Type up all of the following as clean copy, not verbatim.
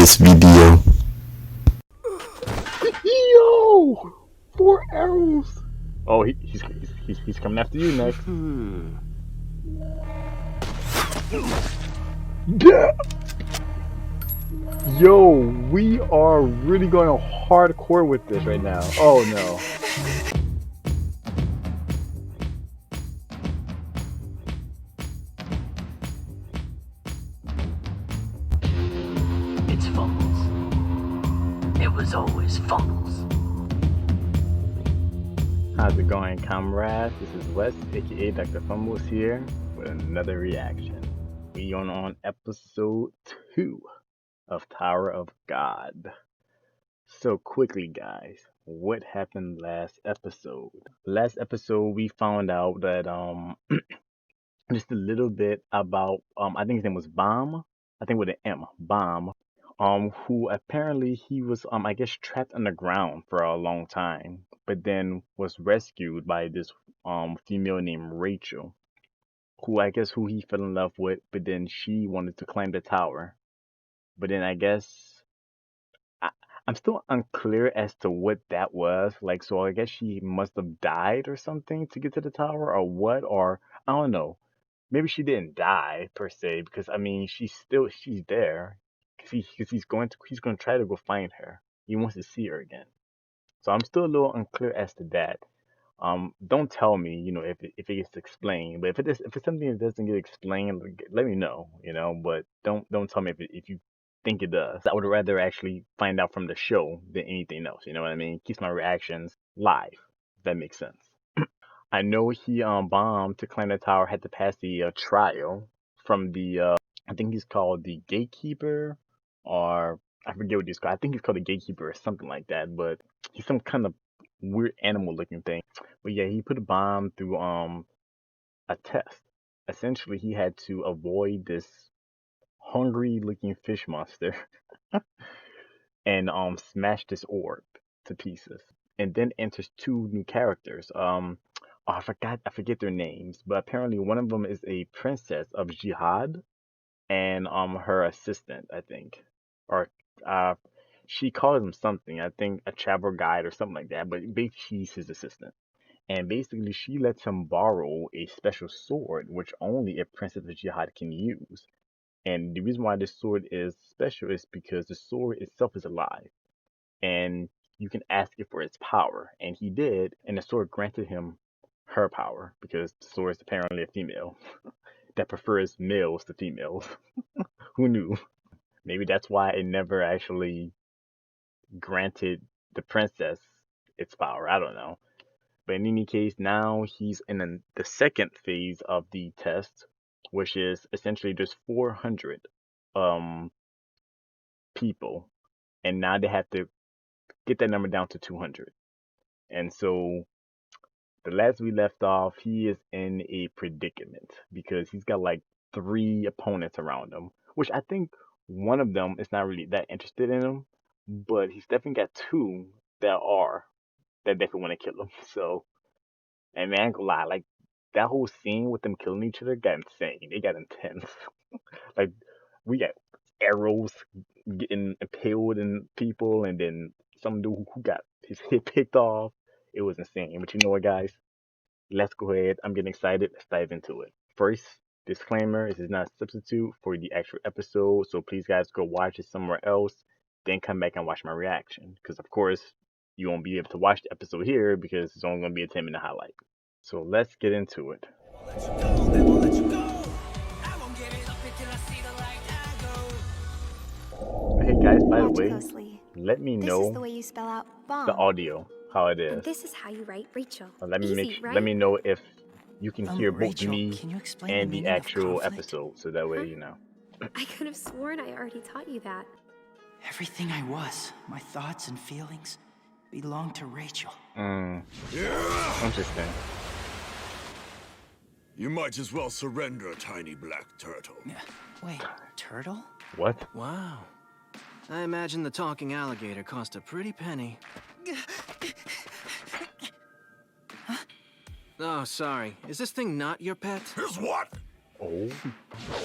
this video. Yo! 4 arrows! Oh, he's coming after you next. Yo, we are really going hardcore with this right now. Oh no. It's Fumbles. It was always Fumbles. How's it going, comrades? This is Wes, aka Dr. Fumbles here with another reaction. We are on episode 2 of Tower of God. So quickly, guys, what happened last episode? Last episode we found out that just a little bit about I think his name was Bomb. I think with an M, Bomb. Who apparently he was I guess trapped underground for a long time, but then was rescued by this female named Rachel, who I guess who he fell in love with, but then she wanted to climb the tower. But then I guess I, I'm still unclear as to what that was. Like, so I guess she must have died or something to get to the tower, or what, or I don't know. Maybe she didn't die per se, because I mean she's there, because he's going to try to go find her. He wants to see her again. So I'm still a little unclear as to that. Don't tell me, if it gets explained. But if it's something that doesn't get explained, let me know, But don't tell me if you think it does. I would rather actually find out from the show than anything else. You know what I mean? Keeps my reactions live. If that makes sense. I know he bombed to climb the tower, had to pass the trial from the I think he's called the gatekeeper, or I forget what he's called. I think he's called the gatekeeper or something like that. But he's some kind of weird animal looking thing. But yeah, he put a bomb through a test. Essentially, he had to avoid this hungry looking fish monster and smash this orb to pieces. And then enters 2 new characters. I forget their names, but apparently one of them is a princess of Jihad, and her assistant, I think, or uh, she calls him something. I think a travel guide or something like that. But basically, she's his assistant, and basically she lets him borrow a special sword, which only a princess of Jihad can use. And the reason why this sword is special is because the sword itself is alive, and you can ask it for its power, and he did, and the sword granted him her power because the sword is apparently a female that prefers males to females. Who knew? Maybe that's why it never actually granted the princess its power. I don't know. But in any case, now he's in the second phase of the test, which is essentially just 400 um people, and now they have to get that number down to 200. And so the last we left off, he is in a predicament because he's got like 3 opponents around him, which I think one of them is not really that interested in him, but he's definitely got 2 that definitely want to kill him. So, and man, I ain't gonna lie, like that whole scene with them killing each other got insane. They got intense. Like we got arrows getting impaled in people, and then some dude who got his head picked off. It was insane. But you know what, guys? Let's go ahead. I'm getting excited. Let's dive into it. First, disclaimer, this is not a substitute for the actual episode, so please guys go watch it somewhere else, then come back and watch my reaction. Because of course, you won't be able to watch the episode here because it's only going to be a 10-minute highlight. So let's get into it. Hey guys, by the way, let me know the way you spell out bomb. the audio, how it And is. this is how you write Rachel. Let me Easy, right? let me know if you can hear both Rachel, me can you explain and the the meaning of actual conflict? episode, so that way you know. I could have sworn I already taught you that. Everything I was, my thoughts and feelings, belonged to Rachel. Interesting. You might as well surrender, tiny black turtle. Wait, turtle? What? Wow. I imagine the talking alligator cost a pretty penny. Oh, sorry. Is this thing not your pet? Here's what? Oh.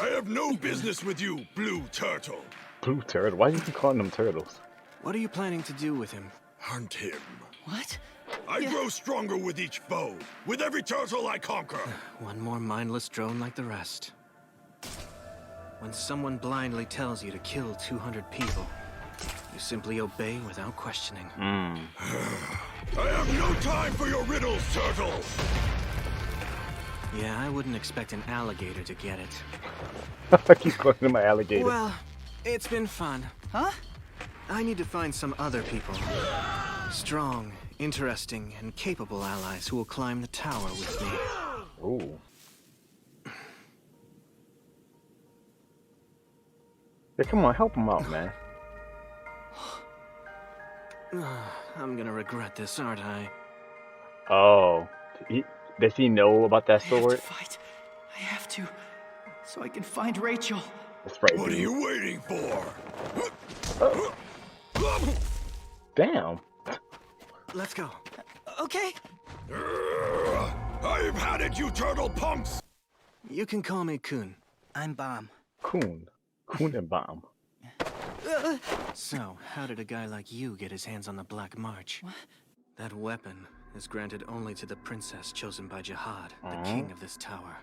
I have no business with you, blue turtle. Blue turtle? Why do you keep calling them turtles? What are you planning to do with him? Hunt him. What? I grow stronger with each foe, with every turtle I conquer. One more mindless drone like the rest. When someone blindly tells you to kill 200 people, you simply obey without questioning. I have no time for your riddles, turtle! Yeah, I wouldn't expect an alligator to get it. I keep calling him my alligator. Well, it's been fun. Huh? I need to find some other people. Strong, interesting, and capable allies who will climb the tower with me. Ooh. Yeah, come on, help him out, man. I'm gonna regret this, aren't I? Oh. Does he know about that I have sword? to fight. I have to. So I can find Rachel. That's right, What are dude. you waiting for? Damn. Let's go. Okay. I've had it, you turtle punks! You can call me Kun. I'm Bomb. Coon and Bomb. So, how did a guy like you get his hands on the Black March? What? That weapon is granted only to the princess chosen by Jihad, the king of this tower.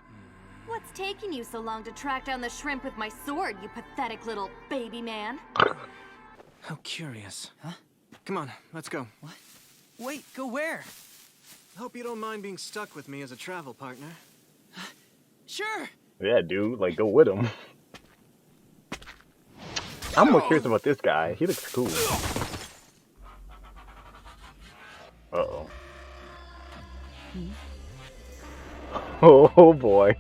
What's taking you so long to track down the shrimp with my sword, you pathetic little baby man? How curious. Huh? Come on, let's go. What? Wait, go where? Hope you don't mind being stuck with me as a travel partner. Sure. Yeah, dude, like, go with him. I'm more curious about this guy. He looks cool. Uh-oh. Oh, boy.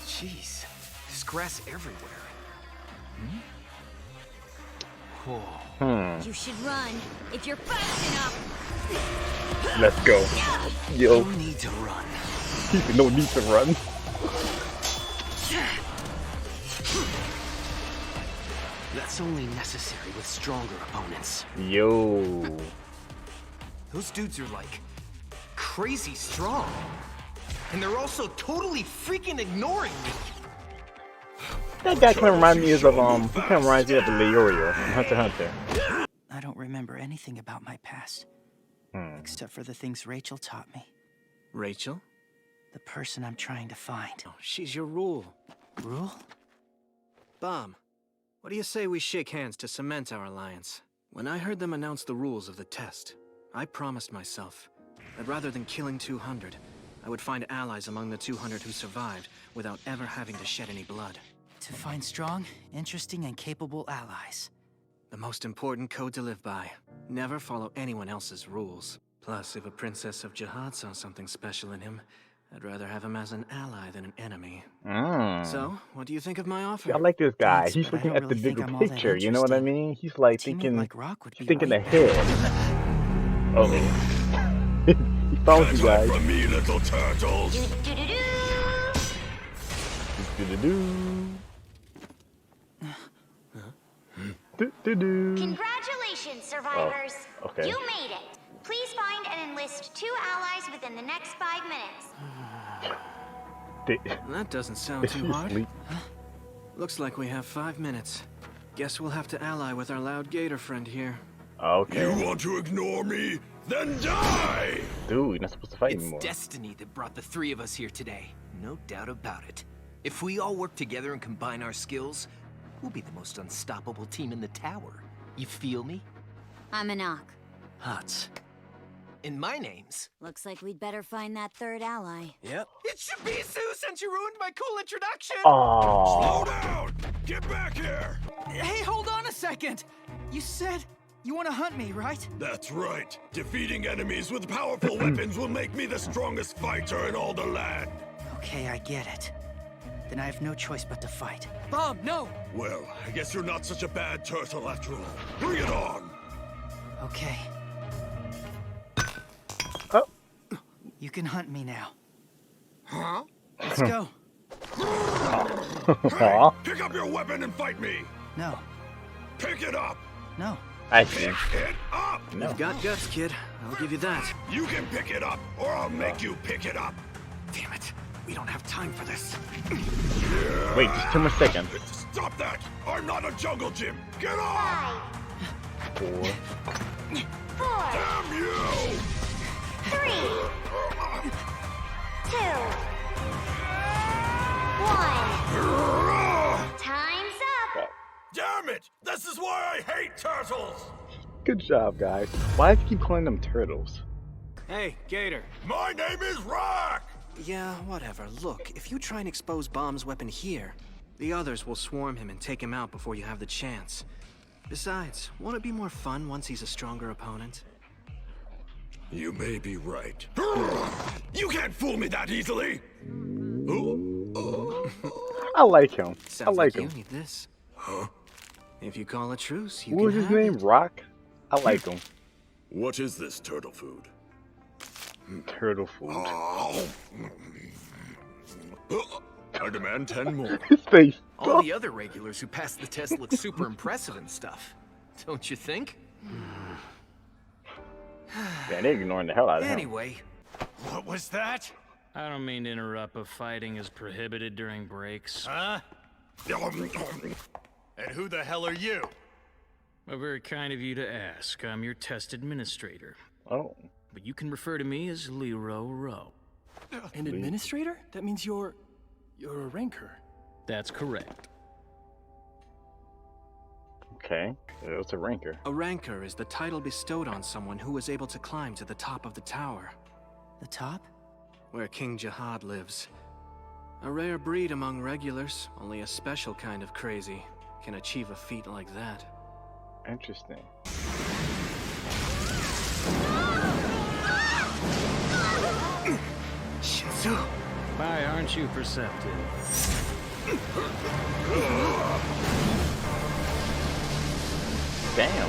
Jeez, there's grass everywhere. Hmm. You should run if you're fast enough. Let's go. Yo, No need to run. no need to run. That's only necessary with stronger opponents. Yo. Those dudes are like crazy strong. And they're also totally freaking ignoring me. That guy kind of reminds me of, he kind of reminds me of Leorio from Hunter x Hunter. I don't remember anything about my past. Except for the things Rachel taught me. Rachel? The person I'm trying to find. Oh, she's your rule. Rule? Bomb, what do you say we shake hands to cement our alliance? When I heard them announce the rules of the test, I promised myself that rather than killing 200, I would find allies among the 200 who survived without ever having to shed any blood. To find strong, interesting, and capable allies. The most important code to live by. Never follow anyone else's rules. Plus, if a princess of Jihad saw something special in him, I'd rather have him as an ally than an enemy. So, what do you think of my offer? I like this guy. Thanks, He's but I looking don't at the really think bigger I'm all that picture. You know what I interested. mean? He's like Teammate thinking, like Rock would be he's thinking right ahead. Oh, he found you guys. From me, little turtles. Do-do-do. Do-do-do. Congratulations, survivors. Oh, okay. You made it. Please find and enlist 2 allies within the next 5 minutes. That doesn't sound Is too he hard. asleep? Looks like we have 5 minutes. Guess we'll have to ally with our loud gator friend here. Okay. You want to ignore me? Then die! Dude, you're not supposed to fight It's anymore. destiny that brought the 3 of us here today. No doubt about it. If we all work together and combine our skills, we'll be the most unstoppable team in the tower. You feel me? I'm Anak. Huts. And my name's... Looks like we'd better find that third ally. Yep. It should be Sue since you ruined my cool introduction! Oh. Slow down! Get back here! Hey, hold on a second! You said you want to hunt me, right? That's right. Defeating enemies with powerful weapons will make me the strongest fighter in all the land. Okay, I get it. Then I have no choice but to fight. Bob, no! Well, I guess you're not such a bad turtle after all. Bring it on! Okay. Oh. You can hunt me now. Huh? Let's go. Hey, pick up your weapon and fight me! No, Pick it up! no. I see. Pick it up! No. You've got guts, kid. I'll give you that. You can pick it up, or I'll make you pick it up! Damn it. We don't have time for this. Wait, just 2 more seconds. Stop that! I'm not a jungle gym! Get off! 5, 4. 4, Damn you! 3, 2, 1. Time's up! Damn it! This is why I hate turtles! Good job, guys. Why do you keep calling them turtles? Hey, Gator. My name is Rock! Yeah, whatever. Look, if you try and expose Bomb's weapon here, the others will swarm him and take him out before you have the chance. Besides, won't it be more fun once he's a stronger opponent? You may be right. You can't fool me that easily! I like him. I Sounds like like him. you need this. If you call a truce, you What was can his have name? it. Rock? I like him. What is this turtle food? Turtle food. I demand 10 more. His face. All the other regulars who passed the test look super impressive and stuff. Don't you think? Man, they're ignoring the hell out of him. Anyway, What was that? I don't mean to interrupt, but fighting is prohibited during breaks. Huh? And who the hell are you? Well, very kind of you to ask. I'm your test administrator. Oh. But you can refer to me as Lero Rowe. An administrator? That means you're a ranker. That's correct. Okay. It's a ranker. A ranker is the title bestowed on someone who was able to climb to the top of the tower, The top? where King Jihad lives. A rare breed among regulars, only a special kind of crazy can achieve a feat like that. Interesting. Shinsu! Why aren't you perceptive? Damn.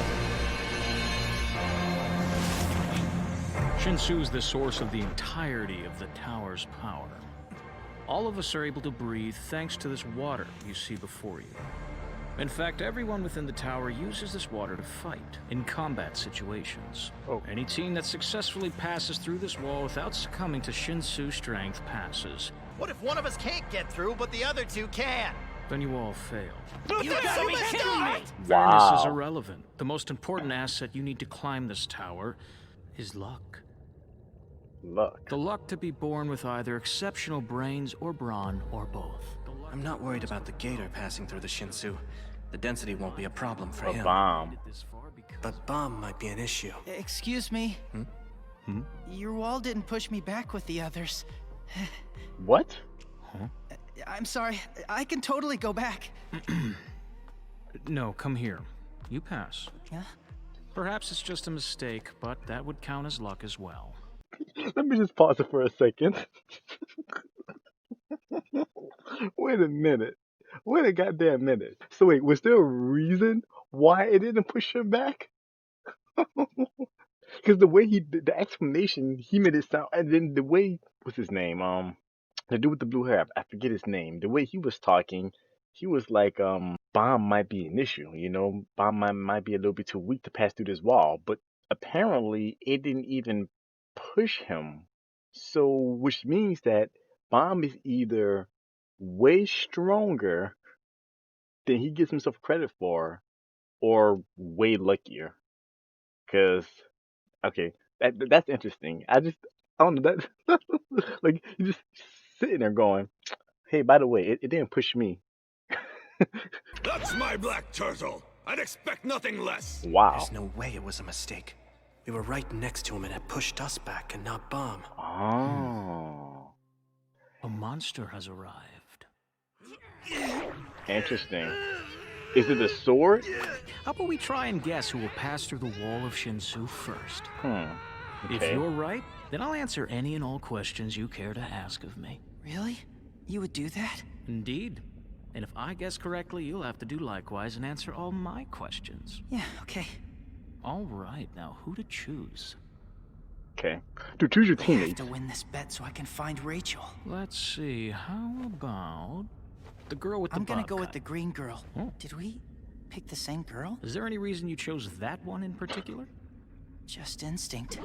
Shinsu is the source of the entirety of the tower's power. All of us are able to breathe thanks to this water you see before you. In fact, everyone within the tower uses this water to fight in combat situations. Oh. Any team that successfully passes through this wall without succumbing to Shinsu strength passes. What if one of us can't get through, but the other two can? Then you all fail. You gotta be kidding me! Fairness is irrelevant. The most important asset you need to climb this tower is luck. Luck. The luck to be born with either exceptional brains or brawn or both. I'm not worried about the gator passing through the Shinsu. The density won't be a problem for A him. bomb. But bomb might be an issue. Excuse me? Your wall didn't push me back with the others. What? I'm sorry. I can totally go back. No, come here. You pass. Yeah? Perhaps it's just a mistake, but that would count as luck as well. Let me just pause it for a second. Wait a minute. Wait a goddamn minute. So wait, was there a reason why it didn't push him back? Because the way he did the explanation, he made it sound, and then the way, what's his name? The dude with the blue hair, I forget his name. The way he was talking, he was like, bomb might be an issue, you know, bomb might be a little bit too weak to pass through this wall, but apparently it didn't even push him. So, which means that bomb is either way stronger than he gives himself credit for, or way luckier. Cause, okay, that's interesting. I don't know that, like you just sitting there going, hey, by the way, it didn't push me. That's my black turtle! I'd expect nothing less! Wow. There's no way it was a mistake. We were right next to him and it pushed us back and not bomb. Oh. A monster has arrived. Interesting. Is it a sword? How about we try and guess who will pass through the wall of Shinsu first? If Okay. you're right, then I'll answer any and all questions you care to ask of me. Really? You would do that? Indeed. And if I guess correctly, you'll have to do likewise and answer all my questions. Yeah, okay. All right, now who to choose? Okay. To choose your I have teammates. to win this bet so I can find Rachel. Let's see, how about the girl with the I'm gonna bob go with cut? the green girl. Oh. Did we pick the same girl? Is there any reason you chose that one in particular? Just instinct.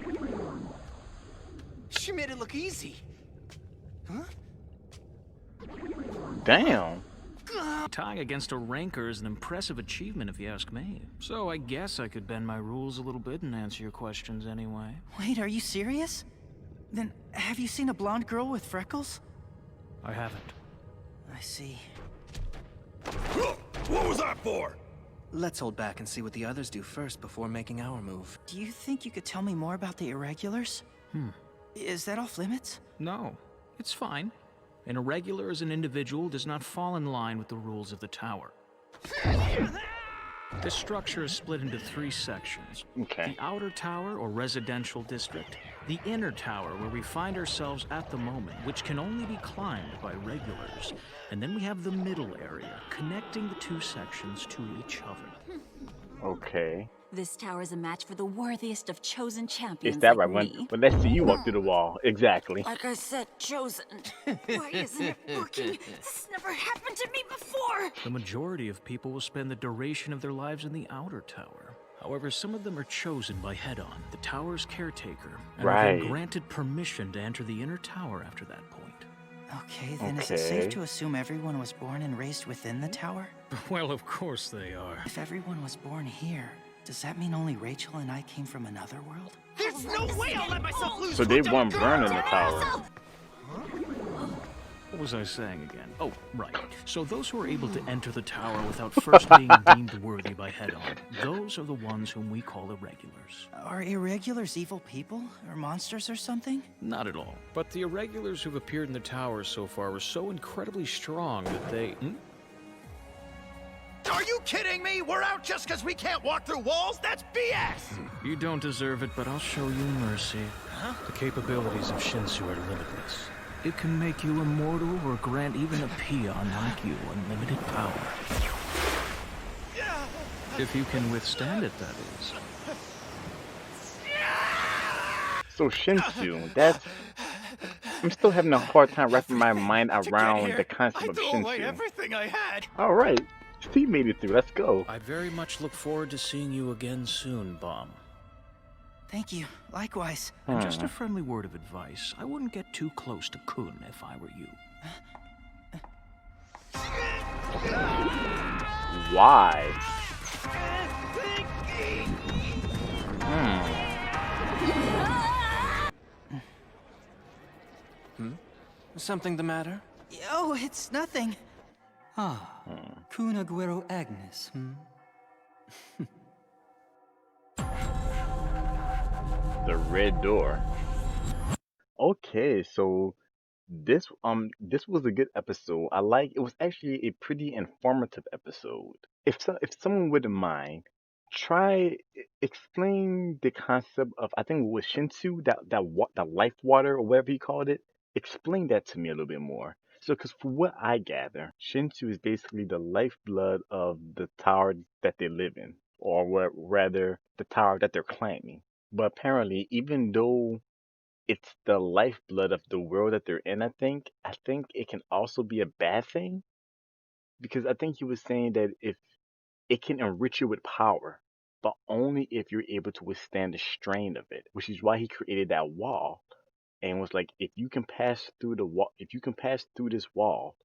She made it look easy. Huh? Damn. Tying against a ranker is an impressive achievement if you ask me. So I guess I could bend my rules a little bit and answer your questions anyway. Wait, are you serious? Then have you seen a blonde girl with freckles? I haven't. I see. What was that for? Let's hold back and see what the others do first before making our move. Do you think you could tell me more about the irregulars? Is that off limits? No, it's fine. An irregular as an individual does not fall in line with the rules of the tower. This structure is split into 3 sections. Okay. The outer tower, or residential district. The inner tower, where we find ourselves at the moment, which can only be climbed by regulars. And then we have the middle area, connecting the 2 sections to each other. Okay. This tower is a match for the worthiest of chosen champions. Is that like right? me. When let's see you walk through the wall. Exactly. Like I said, chosen. Why isn't it working? This never happened to me before. The majority of people will spend the duration of their lives in the outer tower. However, some of them are chosen by Head-On, the tower's caretaker, and are then granted permission to enter the inner tower after that point. Okay, then is it safe to assume everyone was born and raised within the tower? Well, of course they are. If everyone was born here, does that mean only Rachel and I came from another world? There's no way I'll let myself lose. So they weren't born in the tower. What was I saying again? Oh, right. So those who are able to enter the tower without first being deemed worthy by Head-On, those are the ones whom we call irregulars. Are irregulars evil people? Or monsters or something? Not at all. But the irregulars who've appeared in the tower so far were so incredibly strong that they... Are you kidding me? We're out just because we can't walk through walls? That's BS! You don't deserve it, but I'll show you mercy. The capabilities of Shinsu are limitless. It can make you immortal or grant even a peon like you unlimited power. If you can withstand it, that is. So Shinsu, that's... I'm still having a hard time wrapping my mind around the concept of threw away Shinsu. everything I had. Alright, Steve made it through, let's go. I very much look forward to seeing you again soon, Bomb. Thank you. Likewise. And just a friendly word of advice. I wouldn't get too close to Kun if I were you. Why? Something the matter? Oh, it's nothing. Kun Aguero Agnes, The red door. Okay, so this was a good episode. It was actually a pretty informative episode. If someone wouldn't mind, explain the concept of, I think it was Shinsu, that life water or whatever he called it. Explain that to me a little bit more. So, because from what I gather, Shinsu is basically the lifeblood of the tower that they live in, or rather, the tower that they're claiming. But apparently, even though it's the lifeblood of the world that they're in, I think it can also be a bad thing. Because I think he was saying that if it can enrich you with power, but only if you're able to withstand the strain of it, which is why he created that wall. And was like, if you can pass through this wall,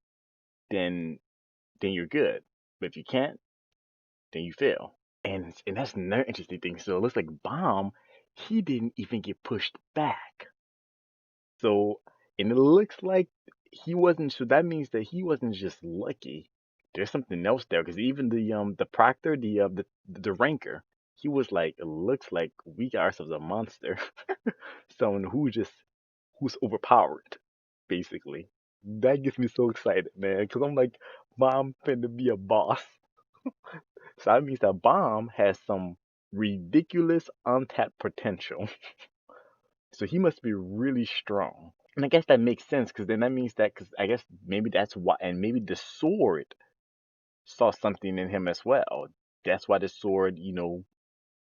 then you're good. But if you can't, then you fail. And that's another interesting thing. So it looks like Bomb, he didn't even get pushed back. So, and it looks like he wasn't. So that means that he wasn't just lucky. There's something else there, because even the proctor, the ranker, he was like, it looks like we got ourselves a monster, someone who's overpowered, basically. That gets me so excited, man, because I'm like, Bomb finna be a boss. So that means that Bomb has some ridiculous untapped potential. So he must be really strong. And I guess that makes sense, because then that means that, because I guess maybe that's why, and maybe the sword saw something in him as well. That's why the sword,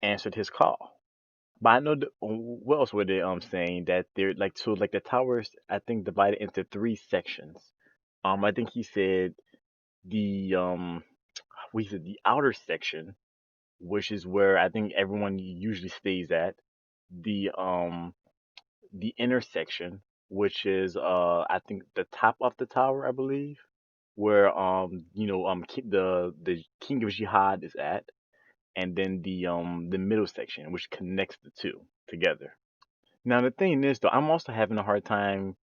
answered his call. But I know what else were they saying that they're like, so like the towers, I think, divided into 3 sections. I think he said the the outer section, which is where I think everyone usually stays at. The inner section, which is I think the top of the tower, I believe, where the King of Jihad is at, and then the middle section, which connects the two together. Now the thing is though, I'm also having a hard time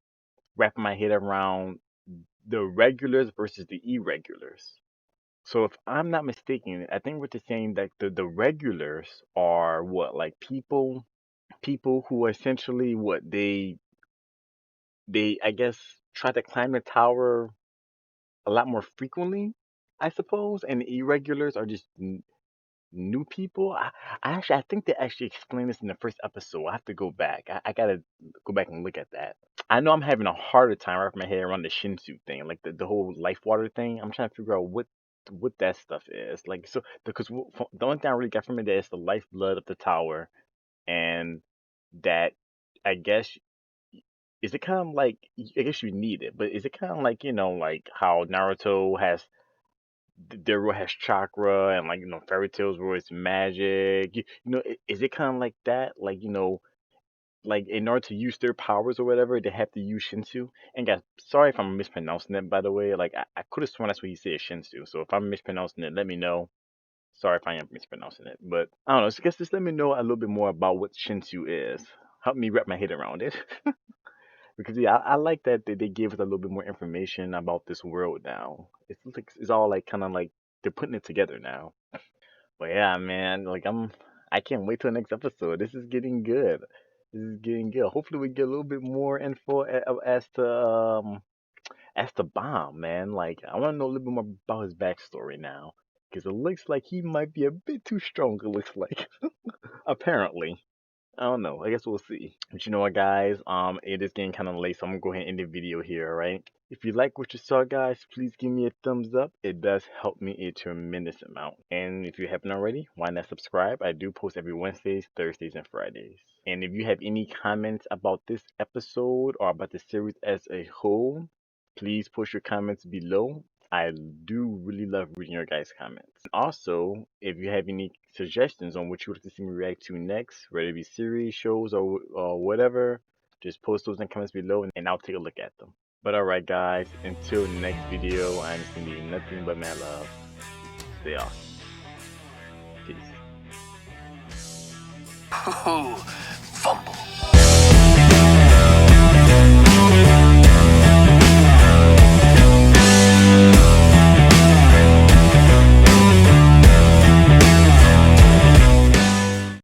wrapping my head around the regulars versus the irregulars. So if I'm not mistaken, I think what they're saying that the regulars are what, like people who essentially what they I guess try to climb the tower a lot more frequently, I suppose, and the irregulars are just new people. I think they actually explained this in the first episode. I have to go back. I gotta go back and look at that. I know I'm having a harder time wrapping my head around the Shinsu thing, like the whole life water thing. I'm trying to figure out what that stuff is. Like, so because the only thing I really got from it is the lifeblood of the tower, and that I guess is it kind of like, I guess you need it, but is it kind of like, like how Naruto has their world has chakra, and like fairy tales where it's magic. Is it kind of like that? Like like in order to use their powers or whatever, they have to use Shinsu. And guys, sorry if I'm mispronouncing it, by the way. Like I could have sworn that's what he said, Shinsu. So if I'm mispronouncing it, let me know. Sorry if I am mispronouncing it, but I don't know. So I guess just let me know a little bit more about what Shinsu is. Help me wrap my head around it. Because yeah, I like that they gave us a little bit more information about this world now. It's all like kind of like they're putting it together now. But yeah, man, like I can't wait till the next episode. This is getting good. This is getting good. Hopefully we get a little bit more info as to Bomb, man. Like I want to know a little bit more about his backstory now, because it looks like he might be a bit too strong. It looks like apparently. I don't know. I guess we'll see. But you know what, guys? It is getting kind of late, so I'm gonna go ahead and end the video here, alright? If you like what you saw, guys, please give me a thumbs up. It does help me a tremendous amount. And if you haven't already, why not subscribe? I do post every Wednesdays, Thursdays, and Fridays. And if you have any comments about this episode or about the series as a whole, please post your comments below. I do really love reading your guys' comments. Also, if you have any suggestions on what you would like to see me react to next, whether it be series, shows, or whatever, just post those in the comments below and I'll take a look at them. But alright guys, until next video, I'm sending you nothing but mad love. Stay awesome. Peace. Oh,